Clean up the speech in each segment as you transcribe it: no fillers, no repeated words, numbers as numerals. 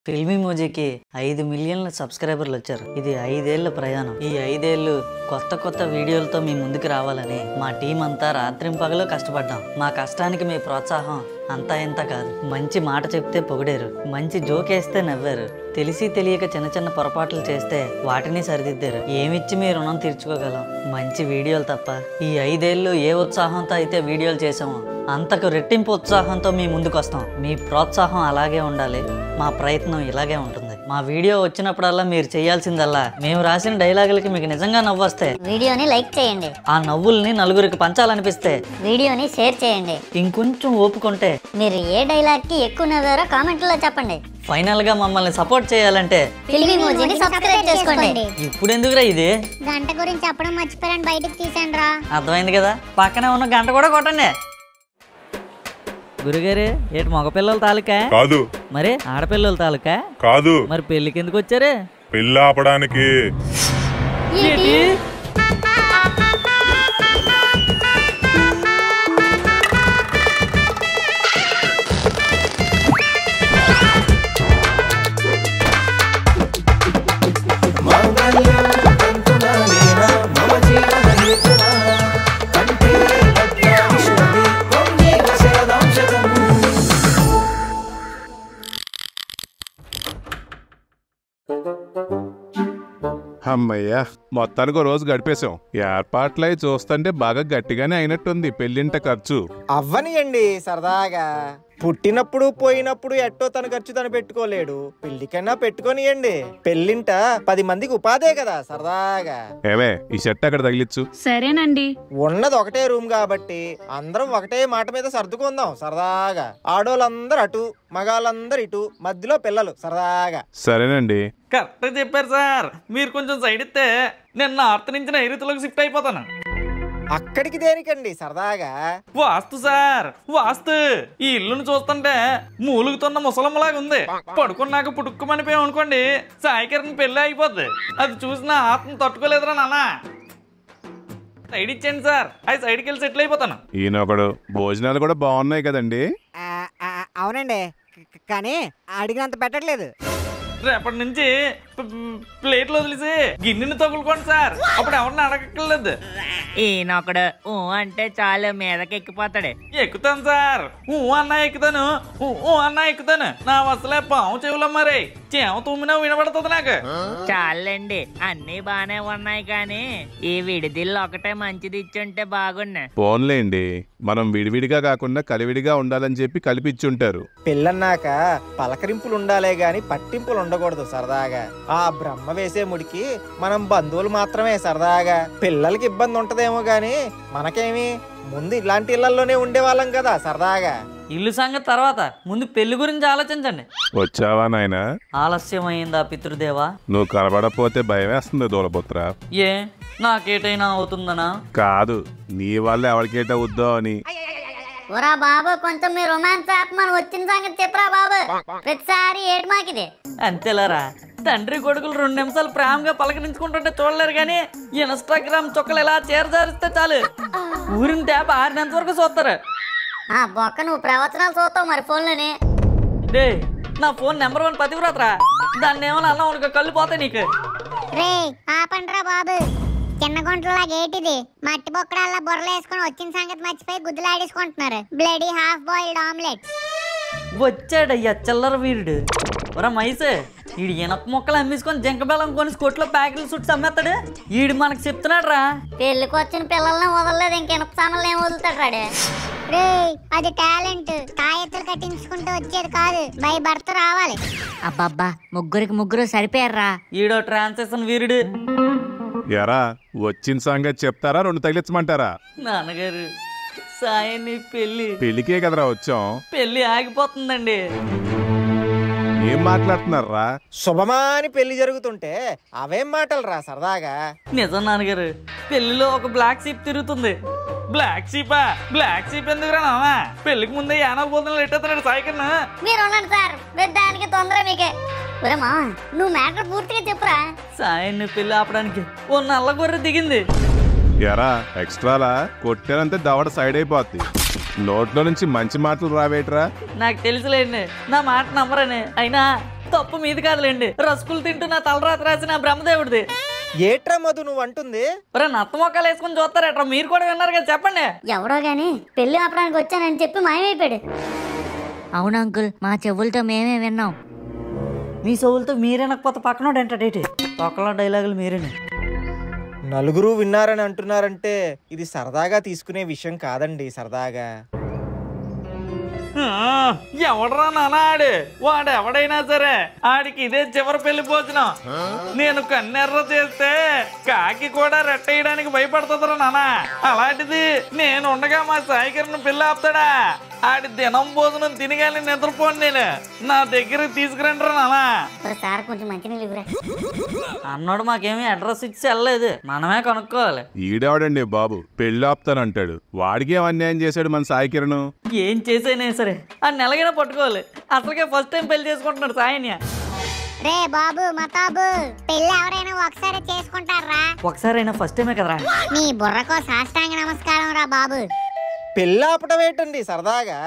ఫిల్మీ మోజీకి 5 మిలియన్ల సబ్స్క్రైబర్లు వచ్చారు. ఇది 5 ఏళ్ల ప్రయాణం. ఈ 5 ఏళ్ళు కొత్త వీడియోలతో మీ ముందుకు రావాలని మా టీం అంతా రాత్రింపగలు కష్టపడ్డాం. మా కష్టానికి మీ ప్రోత్సాహం అంతా ఇంత కాదు. మంచి మాట చెప్తే పొగిడారు, మంచి జోకేస్తే నవ్వారు, తెలిసి తెలియక చిన్న పొరపాట్లు చేస్తే వాటిని సరిదిద్దారు. ఏమిచ్చి మీ రుణం తీర్చుకోగలం? మంచి వీడియోలు తప్ప. ఈ 5 ఏళ్ళు ఏ ఉత్సాహంతో అయితే వీడియోలు చేసామో అంతకు రెట్టింపు ఉత్సాహంతో మీ ముందుకు వస్తాం. మీ ప్రోత్సాహం అలాగే ఉండాలి, మా ప్రయత్నం ఇలాగే ఉంటుంది. మా వీడియో వచ్చినప్పుడల్లా మీరు చేయాల్సిందల్లా మేము రాసిన డైలాగులకి మీకు నిజంగా నవ్వొస్తే వీడియోని లైక్ చేయండి, ఆ నవ్వుల్ని నలుగురికి పంచాలనిపిస్తే వీడియోని షేర్ చేయండి. ఇంకొంచెం ఓపుకుంటే మీరు ఏ డైలాగ్ కి ఎక్కువ నవ్వారో కామెంట్లో చెప్పండి. ఫైనల్ గా మమ్మల్ని సపోర్ట్ చేయాలంటే ఫిల్మీ మోజీని సబ్స్క్రైబ్ చేసుకోండి. ఇప్పుడు ఎందుకురా ఇది? గంట గురించి చెప్పడం మర్చిపోయాను, బయటకు తీసాను రా. అర్థమైంది కదా, పక్కనే ఉన్న గంట కూడా కొట్టండి. గురుగారు ఏటి మగపిల్లల తాలూకా? కాదు. మరి ఆడపిల్లల తాలూకా? కాదు. మరి పెళ్లికి ఎందుకు వచ్చారు? పెళ్ళి ఆపడానికి. అమ్మయ్యా, మొత్తానికి రోజు గడిపేశాం. ఏర్పాట్లై చూస్తుంటే బాగా గట్టిగానే అయినట్టుంది పెళ్ళింట ఖర్చు. అవ్వనియండి సరదాగా. పుట్టినప్పుడు పోయినప్పుడు ఎట్టో తన ఖర్చు తను పెట్టుకోలేడు, పెళ్లికన్నా పెట్టుకోనియండి. పెళ్లింట 10 మందికి ఉపాధే కదా సరదాగా. ఏవే ఈ షర్ట్ అక్కడ తగిలిచ్చు. సరేనండి. ఉన్నది ఒకటే రూమ్ కాబట్టి అందరం ఒకటే మాట మీద సర్దుకుందాం సరదాగా. ఆడోళ్ళందరూ అటు, మగాళ్ళందరూ ఇటు, మధ్యలో పిల్లలు సరదాగా. సరేనండి. కరెక్ట్ చెప్పారు సార్. మీరు కొంచెం సైడ్ ఇస్తే నేను నార్త్ నుంచి నైరుతిలోకి షిఫ్ట్ అయిపోతాను. అక్కడికి దేనికండి సరదాగా? వాస్తు సార్, వాస్తు. ఈ ఇల్లును చూస్తుంటే మూలుగుతున్న ముసలమ్మలాగా ఉంది. పడుకున్నాక పుట్టుకుమనిపోయాం అనుకోండి, సాయికరణ పెళ్లి అయిపోద్ది. అది చూసిన ఆత్మ తట్టుకోలేదురా నాన్న. సైడ్ ఇచ్చేయండి సార్, అది సైడ్కి వెళ్ళి సెటిల్ అయిపోతాను. ఈయనొకడు భోజనాలు కూడా బాగున్నాయి కదండి. అవునండి, కానీ అడిగినంత పెట్టట్లేదు. రేపటి నుంచి ప్లేట్లు వదిలేసి గిన్నెని తగులుకోండి సార్, అప్పుడు ఎవరిని అడగక్కర్లేదు. ఈయనొకడు ఊ అంటే చాలు మీదకి ఎక్కిపోతాడు. ఎక్కుతాను సార్, అన్నా ఎక్కుతాను, అన్నా ఎక్కుతాను. నా అసలే పాము చెవులో మరి చేమ తుమ్మినా వినబడుతుంది నాకు. చాలండి, అన్ని బానే ఉన్నాయి కానీ ఈ విడిదిల్లు ఒకటే మంచిది ఇచ్చుంటే బాగున్నా. పోన్లేండి, మనం విడివిడిగా కాకుండా కలివిడిగా ఉండాలని చెప్పి కలిపిచ్చుంటారు. పెళ్ళన్నాక పలకరింపులు ఉండాలే గాని పట్టింపులు ఉండకూడదు సరదాగా. ఆ బ్రహ్మ వేసే ముడికి మనం బంధువులు మాత్రమే సరదాగా. పిల్లలకి ఇబ్బంది ఉంటదేమో గాని మనకేమి, ముందు ఇలాంటి ఇళ్లలోనే ఉండేవాళ్ళం కదా సరదాగా. ఇల్లు సంగతి తర్వాత, ముందు పెళ్లి గురించి ఆలోచించండి. వచ్చావా నాయనా? ఆలస్యమైందా పితృదేవా? నువ్వు కనబడపోతే భయం వేస్తుంది దూలపుత్ర. ఏ నాకేటైనా అవుతుందనా? కాదు, నీ వల్ల ఎవరికేట అవుద్దో అని. ఓరా బాబు, కొంచెం మీ రొమాన్స్ ఆత్మను వచ్చిన సంగతి చెప్పరా బాబు. ప్రతిసారి ఏడు మాకిది. అంతేలారా, తండ్రి కొడుకులు 2 నిమిషాలు ప్రేమగా పలకరించుకుంటుంటే చూడలేరు కానీ ఇన్స్టాగ్రామ్ చుక్కలు ఇలా చేరజారిస్తే చాలు ఊరిని ట్యాప్ 6 వరకు చూస్తారు. ఆ బొక్క, నువ్వు ప్రవచనాలు చూస్తావు మరి ఫోన్లోనే. డే, నా ఫోన్ నెంబర్ 1 పతివ్రతరా, దాన్ని ఏమన్నా అన్నా ఉనక కళ్ళు పోతాయి నీకు. రే ఆపండ్రా బాబు, చిన్న గుంటలాగా ఏటిది? మట్టి బొక్కడాల్లో బుర్రలు వేసుకుని వచ్చిన సంగతి మర్చిపోయి గుద్దులాడేసుకుంటున్నారు. Bloody half boiled omelette. వచ్చాడయ్యా చిల్లర వీరుడు. ఒరా మైసే, ఈడు ఇనప మొక్కలు అమ్మేసుకొని జంక బెల్లం కొని కొట్లో ప్యాకెట్లు చుట్టి అమ్మేస్తాడు. ఈడు మనకు చెప్తున్నాడు రా, పెళ్లికి వచ్చిన పిల్లల్ని వదలలేదు, ఇంకెనప సామాన్లు ఏం వదులుతాడు రాడే. రే అది టాలెంట్, తాయెత్తులు కట్టించుకుంటూ వచ్చేది కాదు, బై భర్త రావాలి. అబ్బబ్బా, ముగ్గురు సరిపోయారా. ఈడో ట్రాన్సాక్షన్ వీరుడు. ఎరా, వచ్చిన సంగతి చెప్తారా 2 తగిలించమంటారా? నాన్నగారు, సాయని పెళ్లికే కదరా వచ్చాం. పెళ్లి ఆగిపోతుందండి. ఏం మాట్లాడుతున్నారా? శుభమాని పెళ్లి జరుగుతుంటే అవేం మాటలు రా సరదాగా. నిజం నాన్నగారు, పెళ్లిలో ఒక బ్లాక్ షీప్ తిరుగుతుంది. బ్లాక్ షీపా? బ్లాక్ షీప్ ఎందుకు రా నాన్న? పెళ్లికి ముందే యానవ బోధనలు ఎట్టేస్తున్నాడు సాయికన్నా. మీరు ఉండండి సార్, దానికి తొందర మీకే. ఒరేమా, నువ్వు మ్యాటర్ పూర్తిగా చెప్పురా. సాయన్ని పెళ్లి ఆపడానికి ఓ నల్ల గొర్రె దిగింది. ఎరా, ఎక్స్ట్రాలా కొట్టానంతే దవడ సైడ్ అయిపోద్ది. నోట్లో నుంచి మంచి మాటలు రావేట్రా? నాకు తెలుసులేండి, నా మాట నమ్మరని. అయినా తప్పు మీది కాదులేండి. రసగులు తింటూ నా తలరాత రాసిన బ్రహ్మదేవుడిది. ఏట్రా మధు నువ్వు అంటుంది? నత్త మొక్కలు వేసుకుని చూస్తారేట్రా, మీరు కూడా విన్నారు కదా, చెప్పండి. ఎవడో గాని పెళ్లి ఆపడానికి వచ్చానని చెప్పి మాయమైపోయాడు. అవును అంకుల్, మా చెవులతో మేమే విన్నాం. మీ సోవులతో మీరేనకపోతే పక్కనోడు ఏంటంటే తొక్కల డైలాగులు మీరేనే. నలుగురు విన్నారని అంటున్నారంటే ఇది సరదాగా తీసుకునే విషయం కాదండి. సరదాగా ఎవడరా నానాడు, వాడు ఎవడైనా సరే ఆడికి ఇదే చివరి పెళ్లి భోజనం. నేను కన్నెర్ర చేస్తే కాకి కూడా రెట్టేయడానికి భయపడుతుందిరా నానా. అలాంటిది నేను ఉండగా మా సాయికరను పెళ్లి ఆపుతాడా? ఆడి దినం భోజనం తినగానే నిద్రపోను నేను. నా దగ్గరికి తీసుకురండి రా నానా. సార్ కొంచెం మంచినీళ్ళు ఇవ్వరా. అన్నోడు మాకేమీ అడ్రస్ ఇచ్చి వెళ్ళలేదు, మనమే కనుక్కోవాలి. ఈడేవాడండి బాబు పెళ్ళి ఆపుతానంటాడు. వాడికి ఏం అన్యాయం చేశాడు మన సాయి కిరణ్? ఏం చేసేనే సరే ఆ నెలగైనా పట్టుకోవాలి. అసలుకే ఫస్ట్ టైం పెళ్లి చేసుకుంటున్నాడు సాయిన్య. రే బాబు మతాబు, పెళ్లి ఎవరైనా ఒకసారి చేసుకుంటారా? ఒకసారైనా ఫస్ట్ టైమే కదరా. నీ బుర్రకో సాష్టాంగ నమస్కారం రా బాబు. పెళ్ళి ఆపటం ఏంటండి సరదాగా?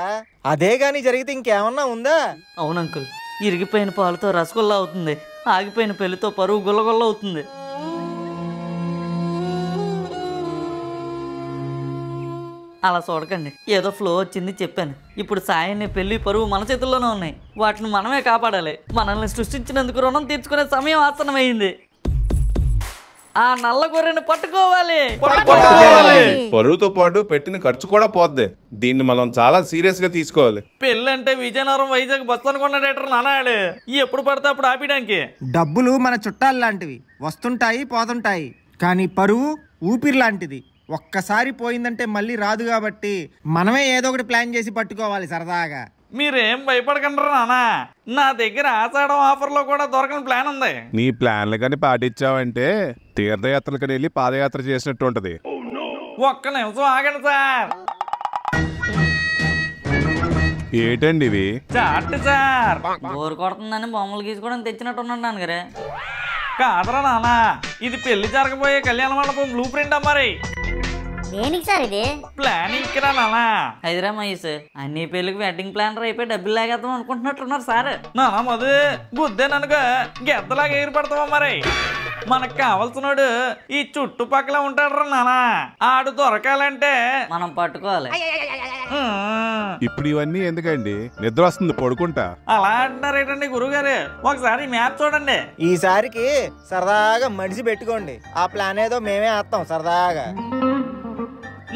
అదే గాని జరిగితే ఇంకేమన్నా ఉందా? అవును అంకుల్, ఇరిగిపోయిన పాలతో రసగుల్లా అవుతుంది, ఆగిపోయిన పెళ్లితో పరువు గుల్లగొల్ల అవుతుంది. అలా చూడకండి, ఏదో ఫ్లో వచ్చింది చెప్పాను. ఇప్పుడు సాయాన్ని పెళ్లి పరువు మన చేతుల్లోనే ఉన్నాయి. వాటిని మనమే కాపాడాలి. మనల్ని సృష్టించినందుకు రుణం తీర్చుకునే సమయం ఆసన్నమైంది. ఆ నల్ల గొర్రెను పట్టుకోవాలి. పరువుతో పాటు పెట్టిన ఖర్చు కూడా పోద్ది. దీన్ని మనం చాలా సీరియస్ గా తీసుకోవాలి. పెళ్ళంటే విజయనగరం వైజాగ్ బస్ అనుకున్నాడేటర్ నానాడు. ఎప్పుడు పడితే అప్పుడు ఆపడానికి. డబ్బులు మన చుట్టాలు లాంటివి, వస్తుంటాయి పోతుంటాయి. కానీ పరువు ఊపిరి లాంటిది. ఒక్కసారి పోయిందంటే మళ్ళీ రాదు. కాబట్టి మనమే ఏదో ఒకటి ప్లాన్ చేసి పట్టుకోవాలి సరదాగా. మీరేం భయపడకండి నానా, నా దగ్గర ఆషాఢం ఆఫర్ లో కూడా దొరకని ప్లాన్ ఉంది. నీ ప్లాన్లు కానీ పాటించావంటే తీర్థయాత్రలకు వెళ్ళి పాదయాత్ర చేసినట్టు ఉంటది. ఒక్క నిమిషం ఆగండి సార్. ఏటండి ఇవి? Chat sir. బోరు కొడుతుందని బొమ్మలు గీసుకోవడానికి తెచ్చినట్టున్నాను నాన్నగారే. కాదరా నానా, ఇది పెళ్లి జరగబోయే కళ్యాణ మండపం బ్లూ ప్రింట్ అమ్మారి. దేనికి సార్ ఇది? ప్లానింగ్ కిరా నానా. హైదరా మహేష్, అన్ని పెళ్లికి వెడ్డింగ్ ప్లానర్ అయిపోయి డబ్బులు లాగేద్దాం అనుకుంటున్నట్టున్నారు సార్. నానా మధు బుద్ధేననుకో గెద్దలాగా ఎగిరిపడతావా మరి. మనకు కావాల్సినోడు ఈ చుట్టుపక్కల ఉంటాడు రా నానా. ఆడు దొరకాలంటే మనం పట్టుకోవాలి. ఇప్పుడు ఇవన్నీ ఎందుకండి? నిద్ర వస్తుంది, పడుకుంటా. అలా అంటున్నారేటండి గురుగారు, ఒకసారి మ్యాప్ చూడండి. ఈసారికి సరదాగా మడిసి పెట్టుకోండి. ఆ ప్లాన్ ఏదో మేమే వేస్తాం సరదాగా.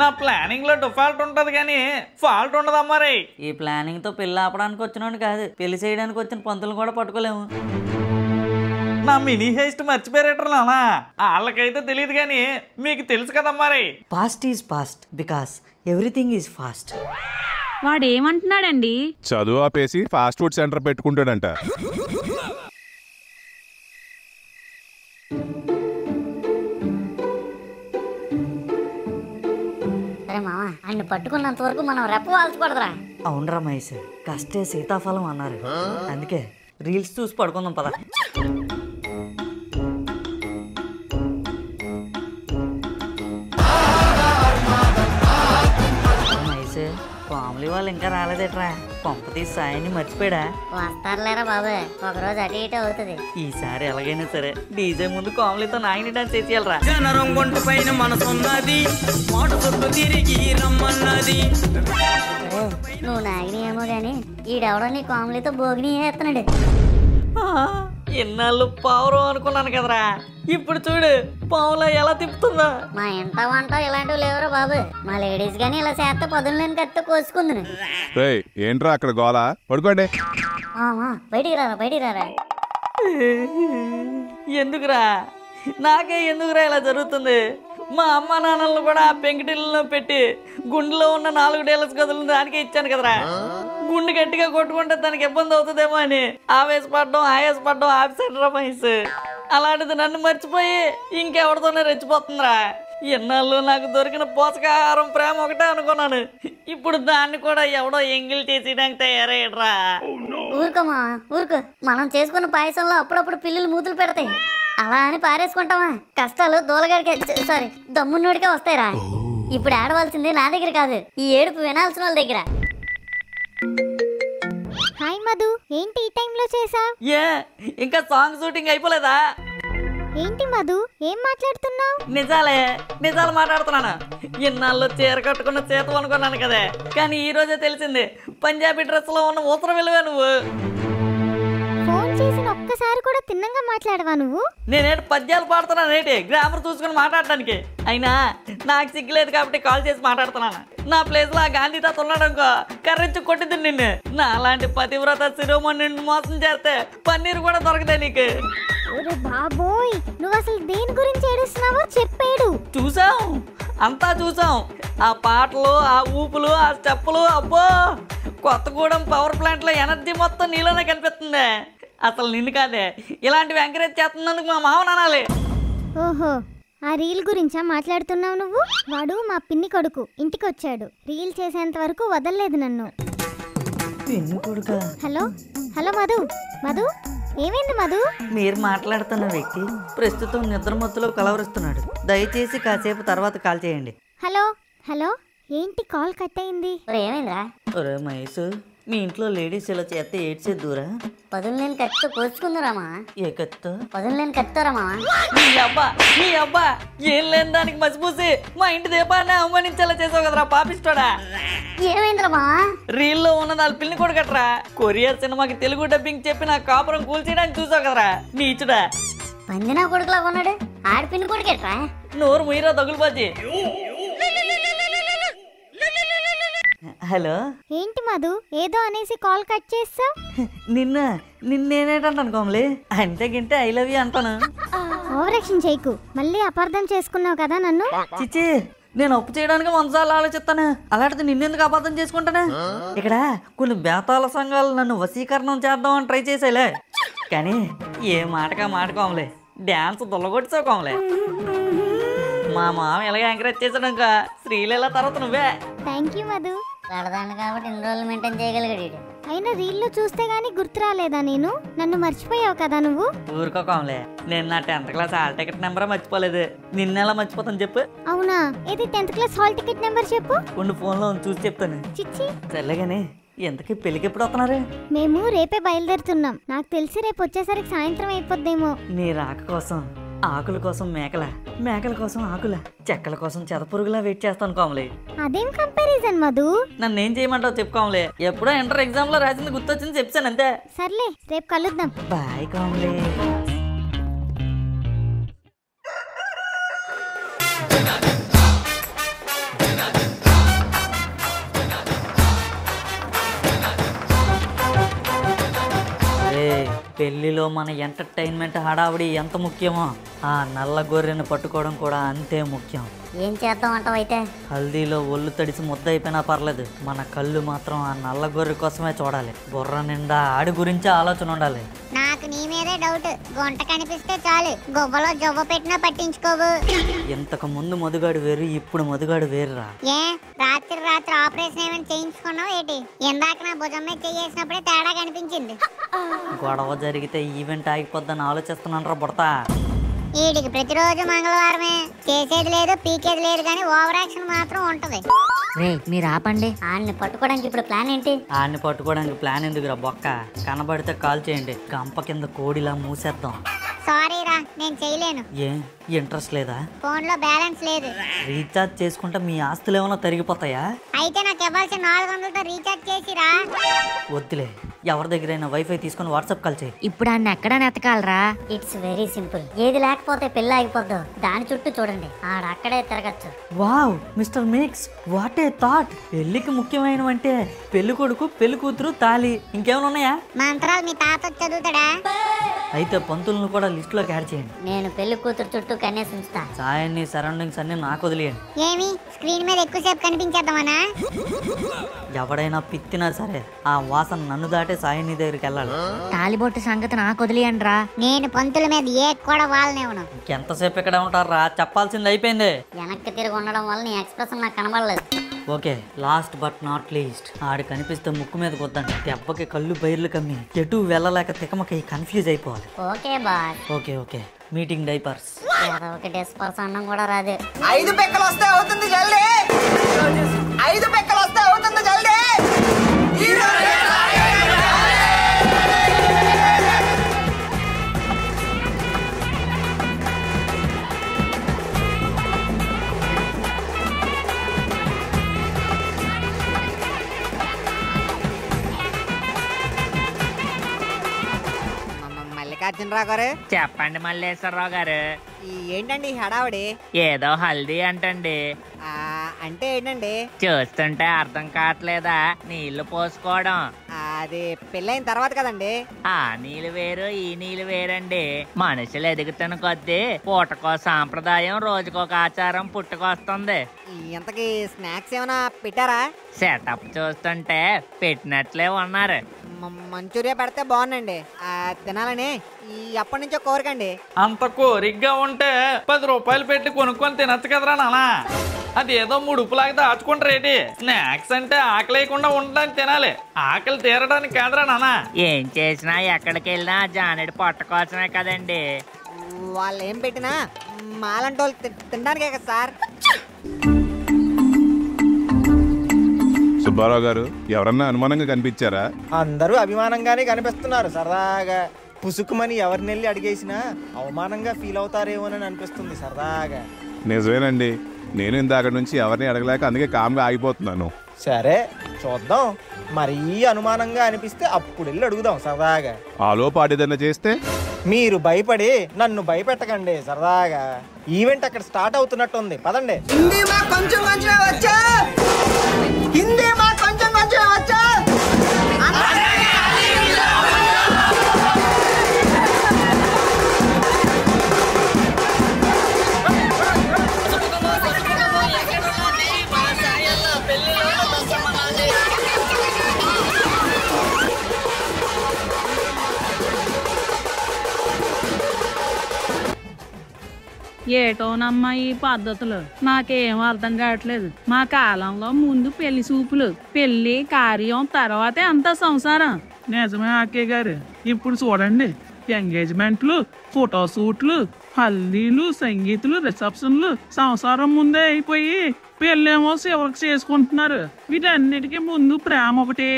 నా ప్లానింగ్ లో డిఫాల్ట్ ఉంటది కానీ ఫాల్ట్ ఉండదు అమ్మారి. ఈ ప్లానింగ్ తో పెళ్లి ఆపడానికి వచ్చినోడు కాదు, పెళ్లి చేయడానికి వచ్చిన పంతులు కూడా పట్టుకోలేము. నా మినీ హెస్ట్ మర్చిపోయారట నానా. వాళ్ళకైతే తెలియదు కానీ మీకు తెలుసు కదమ్మారి. Past is past because everything is fast. వాడేమంటున్నాడండి? చదువు ఆపేసి ఫాస్ట్ ఫుడ్ సెంటర్ పెట్టుకుంటాడంట. సరే మామ, అన్ని పట్టుకున్నంత వరకు మనం రెప్పవాల్చకూడదురా. అవునరా మహేష్, కష్టే సీతాఫలం అన్నారు. అందుకే రీల్స్ చూసి పడుకుందాం పద. మహేష్, కామెడీ వాళ్ళు ఇంకా రాలేదేట్రా? పంప తీసి సాయాన్ని మర్చిపోయాడా? వస్తారులేరా బాబు, ఒకరోజు అటు ఇటు అవుతుంది. ఈసారి ఎలాగైనా సరే డీజే ముందు కామెడీతో నాయని డాన్స్ చేసేయాలరా. నువ్వు నాగిని ఏమో గాని ఈడెవడో నీ కామెడీతో భోగిని వేస్తున్నాడు. ఎన్నాళ్ళు పావురం అనుకున్నాను కదరా, ఇప్పుడు చూడు పావులా ఎలా తిప్పుతుందా. మా ఇంట వంట ఇలాంటివి లేవురా బాబు. మా లేడీస్ గాని ఇలా చేస్తే పొద్దున్న కత్తి కోసుకుంది. ఏంట్రా అక్కడ గోలా? పడుకోండి. బయటికి రారా, బయటికి రారా. ఎందుకురా, నాకే ఎందుకురా ఇలా జరుగుతుంది? మా అమ్మ నాన్నలను కూడా పెంకిటిల్లో పెట్టి గుండెలో ఉన్న 4 డేలస్ గదులను దానికే ఇచ్చాను కదరా. గుండె గట్టిగా కొట్టుకుంటే తనకి ఇబ్బంది అవుతుందేమో అని ఆవేశపడడం ఆపేసాడు మహేష్. అలాంటిది నన్ను మర్చిపోయి ఇంకెవరితోనే రెచ్చిపోతుందిరా. ఎన్నాళ్ళు నాకు దొరికిన పోషకాహారం ప్రేమ ఒకటే అనుకున్నాను, ఇప్పుడు దాన్ని కూడా ఎవడో ఎంగిల్ చేసేయడానికి తయారయ్యడ్రా. ఊరుకోమా ఊరుకో, మనం చేసుకున్న పాయసంలో అప్పుడప్పుడు పిల్లులు మూతులు పెడతాయి. అలా అని పారేసుకుంటావా? కష్టాలు దూలగాడికే సారీ దమ్మున్నోడికే వస్తాయిరా. ఇప్పుడు ఆడవలసింది నా దగ్గర కాదు, ఈ ఏడుపు వినాల్సిన వాళ్ళ దగ్గర. హాయ్ మధు, ఏంటి ఈ టైంలో చేసావ్? ఏ ఇంకా సాంగ్ షూటింగ్ అయిపోలేదా? ఏంటి మధు, ఏం మాట్లాడుతున్నావు? నిజాలు మాట్లాడుతున్నాను. ఇన్నాళ్ళు చీర కట్టుకున్న చేతులు అనుకున్నాను కదే, కానీ ఈ రోజే తెలిసింది పంజాబీ డ్రెస్ లో ఉన్న ఊసర విలువే నువ్వు. ఫోన్ చేసిన ఒక్కసారి కూడా తిన్నంగా మాట్లాడవా నువ్వు? నేనేంటి పద్యాలు పాడుతున్నాను ఏంటి, గ్రామర్ చూసుకుని మాట్లాడటానికి? అయినా నాకు సిగ్గులేదు కాబట్టి కాల్ చేసి మాట్లాడుతున్నాను. నా ప్లేస్ లో గాంధీ తాత ఉన్నాడు అనుకో, కర్రెచ్చి కొట్టింది నిన్ను. నా అలాంటి పతివ్రత శిరోమణి నిన్ను మోసం చేస్తే పన్నీరు కూడా దొరకదే నీకు. ఒరే బాబోయ్, నువ్వు అసలు దేని గురించి ఏడుస్తున్నావో చెప్పాడు. చూసాం, అంతా చూసాం. ఆ పాటలు, ఆ ఊపులు, ఆ స్టెప్పులు, అబ్బో కొత్తగూడెం పవర్ ప్లాంట్ లో ఎనర్జీ మొత్తం నీలోనే కనిపిస్తుంది. అసలు నిన్ను కాదే, ఇలాంటివి ఎంకరేజ్ చేస్తున్నందుకు మా మామ నానాలి. ఓహో, ఆ రీల్ గురించా మాట్లాడుతున్నావు నువ్వు? వాడు మా పిన్ని కొడుకు, ఇంటికి వచ్చాడు. రీల్ చేసేంత వరకు వదలలేదు నన్ను. హలో హలో మధు, మధు ఏమైంది మధు? మీరు మాట్లాడుతున్న వ్యక్తి ప్రస్తుతం నిద్రమత్తులో కలవరిస్తున్నాడు. దయచేసి కాసేపు తర్వాత కాల్ చేయండి. హలో హలో, ఏంటి కాల్ కట్ అయింది? ఏమైందిరా? ఒరే మహేష్, మీ ఇంట్లో లేడీస్ ఇలా చేస్తే ఏడ్చేద్దురా? పదులు లేని కత్తితో కోసుకుందురామా? ఏ కత్తో? పదులు లేని కత్తితోరామా? నీ అబ్బా ఏం లేని దానికి మసిపూసి మా ఇంటి దీపాన్ని అవమానించేలా చేసావు కదరా పాపిస్తాడా. ఏమైందిరామా? రీల్లో ఉన్న వాళ్ళ పిల్లి కూడా కట్టరా. కొరియర్ సినిమాకి తెలుగు డబ్బింగ్ చెప్పి నా కాపురం కూల్చేయడానికి చూసావు కదరా నీచుడా. పందినా కొడుకులా ఉన్నాడు, ఆడిపిన్ని కొడుకెట్రా. నోరు ముయ్యరా తగులుబాజీ. హలో, ఏంటి మధు, ఏదో అనేసి కాల్ కట్ చేస్తావు? నిన్నేనేటంటాను కోమలి, అంటే గింటే ఐ లవ్ యూ అంటాను. ఓవర్ యాక్షన్ చేయకు, మళ్ళీ అపార్థం చేసుకున్నావు కదా నన్ను. చిచ్చి, నేను అప్పు చేయడానికి 100 సార్లు ఆలోచిస్తాను, అలాంటిది నిన్నెందుకు అపార్థం చేసుకుంటాను? ఇక్కడ కొన్ని బేతాల సంఘాలు నన్ను వశీకరణం చేద్దామని ట్రై చేసేలే, కానీ ఏ మాట కోమలే, డ్యాన్స్ దొల్లగొట్టావు కోమలే. మా మామ ఎలాగ ఎంకరేజ్ చేసాడు ఇంకా, శ్రీలీల తర్వాత నువ్వే. Thank you Madhu. ఆడదాన్ని కాబట్టి ఇన్ని రోజులు మెయింటైన్ చేయగలిగాడు. అయినా రీల్లో చూస్తే గానీ గుర్తు రాలేదా నేను? నన్ను మర్చిపోయావు కదా నువ్వు. ఊరుకోకోమలే, నేను నా 10th class hall ticket number మర్చిపోలేదు. నిన్నెలా మర్చిపోతాను చెప్పు? అవునా, ఏది 10th class hall ticket number చెప్పు. ఉండు, ఫోన్లో చూసి చెప్తాను. చిచ్చి, సర్లేగానే, ఎంతకీ పెళ్ళికి ఎప్పుడు వస్తున్నారు? మేము రేపే బయలుదేరుతున్నాం. నాకు తెలిసి రేపు వచ్చేసరికి సాయంత్రం అయిపోద్దేమో. నీ రాక కోసం ఆకుల కోసం మేకల కోసం ఆకుల, చెక్కల కోసం చెదపురుగులా వెయిట్ చేస్తాను కోమలి. అదేం కంపారిజన్ మధు? నన్ను ఏం చేయమంటావు చెప్పుకోమలే, ఎప్పుడో ఇంటర్ ఎగ్జామ్ లో రాసింది గుర్తొచ్చింది చెప్తాను అంతే. సర్లే, రేపు కలుద్దాం. బాయ్ కోమలి. పెళ్లిలో మన ఎంటర్టైన్మెంట్ హడావిడి ఎంత ముఖ్యమో, ఆ నల్ల గొర్రెను పట్టుకోవడం కూడా అంతే ముఖ్యం. ఏం చేద్దాం అంటావైతే? హల్దీలో ఒళ్ళు తడిసి ముద్ద అయిపోయినా పర్లేదు, మన కళ్ళు మాత్రం ఆ నల్ల గొర్రె కోసమే చూడాలి. బుర్ర నిండా ఆడి గురించే ఆలోచన ఉండాలి. నాకు నీ మీదే డౌట్. గుంట కనిపిస్తే చాలు, గువ్వలో జవ్వ పెట్టినా పట్టించుకోవు. ఇంతకు ముందు మధుగాడు వేరు, ఇప్పుడు మధుగాడు వేరురా. ఏ రాత్రి ఆపరేషన్ ఏమైనా చేయించుకున్నావు ఏంటి? ఇందాక నా భుజం మీద చేసినప్పుడే తేడా కనిపించింది. గొడవ జరిగితే ఈవెంట్ ఆగిపోద్దని ఆలోచిస్తున్నాను రా బుడతా. వీడికి ప్రతిరోజు మంగళవారమే, చేసేది లేదు పీకేది లేదు, కానీ ఓవర్ యాక్షన్ మాత్రం ఉంటది. మీరు ఆపండి. ఆడిని పట్టుకోవడానికి ఇప్పుడు ప్లాన్ ఏంటి? ఆడిని పట్టుకోవడానికి ప్లాన్ ఎందుకురా బొక్క, కనబడితే కాల్ చేయండి, గంప కింద కోడిలా మూసేద్దాం. సారీ రా, నేను చేయలేను. ఏ ఇంట్రెస్ట్ లేదా? ఫోన్ లో బ్యాలెన్స్ లేదు. రీఛార్జ్ చేసుకుంటే మీ ఆస్తులు ఏమైనా తరిగిపోతాయా? అయితే నాకు ఇవ్వాల్సిన 400తో రీఛార్జ్ చేసిరా. వద్దులే, ఎవరి దగ్గరైనా వైఫై తీసుకుని వాట్సాప్ కాల్ చేయి. ఇప్పుడు అన్న ఎక్కడ నెతకాలరా? It's very simple. ఏది లేకపోతే పెళ్ళి ఆగిపోద్దు, దాని చుట్టూ చూడండి, ఆడక్కడే తిరగచ్చు. Wow mister mix, what a thought. పెళ్లికి ముఖ్యమైనవంటే పెళ్లి కొడుకు, పెళ్లి కూతురు, తాళి, ఇంకేమైనా ఉన్నాయా? మంత్రాలు మీ తాత చదువుతాడా? అయితే పంతులను కూడా లిస్ట్ లోకి యాడ్ చేయండి. నేను పెళ్లి కూతురు చుట్టూ కన్నేసి ఉంచుతా. సాయాన్ని సరౌండింగ్స్ అన్ని నాకు వదిలేయండి. ఏమి స్క్రీన్ మీద ఎక్కువసేపు కనిపించేద్దామనా? ఎవడైనా పిత్తినా సరే ఆ వాసన నన్ను దాటే సాయని దగ్గరికి వెళ్ళాలి. తాలిబొట్టు సంగతి నాకు వదిలేయండి రా. నేను పంతుల మీద ఏ కూడా వాళ్ళనేవను. ఇంకెంతసేపు ఇక్కడ ఉంటారా, చెప్పాల్సింది అయిపోయింది. వెనక్కి తిరిగి ఉండడం వల్ల నీ ఎక్స్ప్రెషన్ నాకు కనబడలేదు. Okay, last but not least, ఆడు కనిపిస్తే ముక్కు మీద కొద్దండి, దెబ్బకి కళ్ళు బైర్లు కమ్మి ఎటు వెళ్ళలేక తికమకి కన్ఫ్యూజ్ అయిపోవాలి. Okay bye. Okay okay, meeting డైపర్స్. ఒక డిస్పర్స్ అన్నం కూడా రాదు. 5 పెక్కలు వస్తే అవుతుంది జల్దీ. 5 పెక్కలు వస్తే అవుతుంది జల్దీ. మల్లికార్జునరావు గారు. చెప్పండి మల్లేశ్వరరావు గారు. ఏంటండి హడావుడి? ఏదో హల్దీ అంటండి. అంటే ఏంటండి? చూస్తుంటే అర్థం కావట్లేదా? నీళ్లు పోసుకోవడం. అది పెళ్ళైన తర్వాత కదండి. ఆ నీళ్ళు వేరు ఈ నీళ్ళు వేరండి. మనుషులు ఎదుగుతున్న కొద్దీ పూటకో సాంప్రదాయం, రోజుకొక ఆచారం పుట్టుకొస్తుంది. ఇంతకీ స్నాక్స్ ఏమైనా పెట్టారా? సెటప్ చూస్తుంటే పెట్టినట్లే ఉన్నారు. మంచూరియా పెడితే బాగుందండి, తినాలని ఎప్పటి నుంచో కోరికండి. అంత కోరికగా ఉంటే 10 రూపాయలు పెట్టి కొనుక్కొని తినచ్చు కదరా నాన్న. అది ఏదో ముడుపులాగా దాచుకుంటారేటి? స్నాక్స్ అంటే ఆకలి లేకుండా ఉండడానికి తినాలి, ఆకలి తీరడానికి కాదురా నాన్న. ఏం చేసినా ఎక్కడికి వెళ్ళినా జానెడు పొట్ట కోసమే కదండి. వాళ్ళు ఏం పెట్టినా మాలంటి వాళ్ళు తినడానికే కదా సార్. సుబ్బారావు గారు, ఎవరన్నా అనుమానంగా కనిపించారా? అందరూ అభిమానంగానే కనిపిస్తున్నారు. సరదాగా పుసుకుమని ఎవరిని వెళ్ళి అడిగేసినా అవమానంగా ఫీల్ అవుతారేమోనని అనిపిస్తుంది సరదాగా. నిజమేనండి, నేను ఇందాక నుంచి ఎవరిని అడగలేక అందుకే కామ్గా ఆగిపోతున్నాను. సరే చూద్దాం, మరీ అనుమానంగా అనిపిస్తే అప్పుడు వెళ్ళి అడుగుదాం సరదాగా. ఆలోపు ఏదైనా చేస్తే మీరు భయపడి నన్ను భయపెట్టకండి సరదాగా. ఈవెంట్ అక్కడ స్టార్ట్ అవుతున్నట్టుంది, పదండి. ఏటోనమ్మా ఈ పద్ధతులు, నాకేం అర్థం కావట్లేదు. మా కాలంలో ముందు పెళ్లి చూపులు, పెళ్లి కార్యం, తర్వాతే అంతా సంసారం. నిజమే అక్కయ్య గారు. ఇప్పుడు చూడండి, ఎంగేజ్మెంట్లు, ఫోటో షూట్లు, హల్దీలు, సంగీతులు, రిసెప్షన్లు సంసారం ముందే అయిపోయి పెళ్ళేమో చివరికి చేసుకుంటున్నారు. వీటన్నిటికీ ముందు ప్రేమ ఒకటి.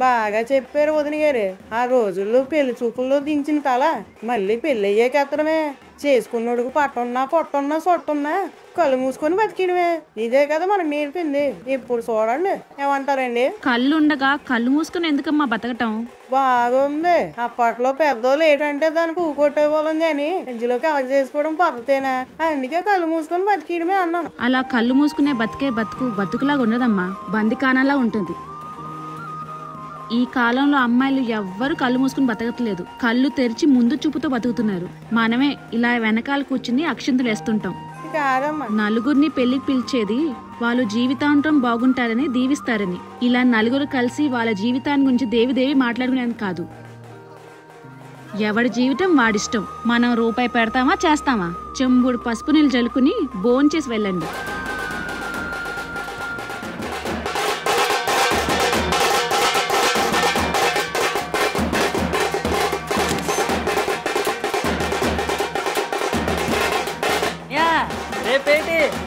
బాగా చెప్పారు వదిన గారు. ఆ రోజుల్లో పెళ్లి చూపుల్లో దించిన తల మళ్ళీ పెళ్లి అయ్యాక ఎత్తడమే. చేసుకున్నోడుకు పట్టున్నా పొట్టున్నా సొట్టున్నా కళ్ళు మూసుకొని బతికినవే. ఇదే కదా మనకు నేర్పింది. ఇప్పుడు చూడండి, ఏమంటారండి? కళ్ళు ఉండగా కళ్ళు మూసుకుని ఎందుకమ్మా బతకటం? బాగుంది. అప్పట్లో పెద్దోళ్ళు ఏంటంటే దానికి ఊకొట్టేవాళ్ళం గాని ఇందులోకి అలగ చేసుకోవడం పద్ధతేనా? అందుకే కళ్ళు మూసుకొని బతికిడమే అన్నాను. అలా కళ్ళు మూసుకునే బతికే బతుకు బతుకులాగా ఉండదమ్మా, బందికానాలా ఉంటుంది. ఈ కాలంలో అమ్మాయిలు ఎవ్వరు కళ్ళు మూసుకుని బతకట్లేదు, కళ్ళు తెరిచి ముందు చూపుతో బతుకుతున్నారు. మనమే ఇలా వెనకాల కూర్చుని అక్షంతలు వేస్తుంటాం. నలుగురిని పెళ్లికి పిలిచేది వాళ్ళు జీవితాంతం బాగుంటారని, దీవిస్తారని. ఇలా నలుగురు కలిసి వాళ్ళ జీవితాన్ని గురించి దేవి మాట్లాడుకునేది కాదు. ఎవడి జీవితం వాడిష్టం. మనం రూపాయి పెడతామా చేస్తామా? చెంబుడు పసుపు నీళ్ళు జలుకుని భోంచేసి వెళ్ళండి.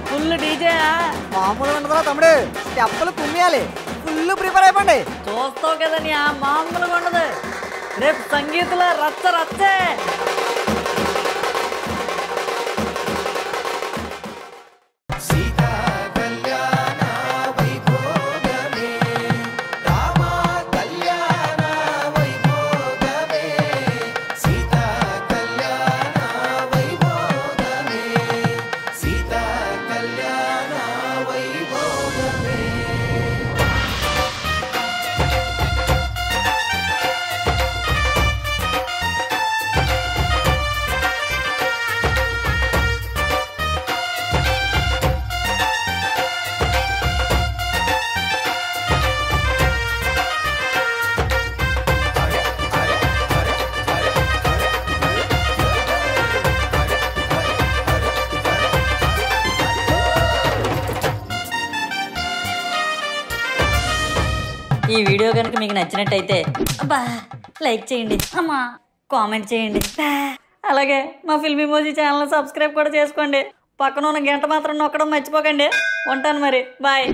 ఫుల్ డీజే మామూలు ఉండదురా తమ్ముడు, స్టెప్పులు కుమ్మేయాలి. ఫుల్ ప్రిపేర్ అయిపోండి. చూస్తావు కదా నీ ఆ మామూలుగా ఉండదు. రేపు సంగీతంలో రచ్చ రచ్చే. ఈ వీడియో కనుక మీకు నచ్చినట్టయితే లైక్ చేయండి, కామెంట్ చేయండి, అలాగే మా ఫిల్మ్ ఇమోజీ ఛానల్ సబ్స్క్రైబ్ కూడా చేసుకోండి. పక్కన ఉన్న గంట మాత్రం నొక్కడం మర్చిపోకండి. ఉంటాను మరి, బాయ్.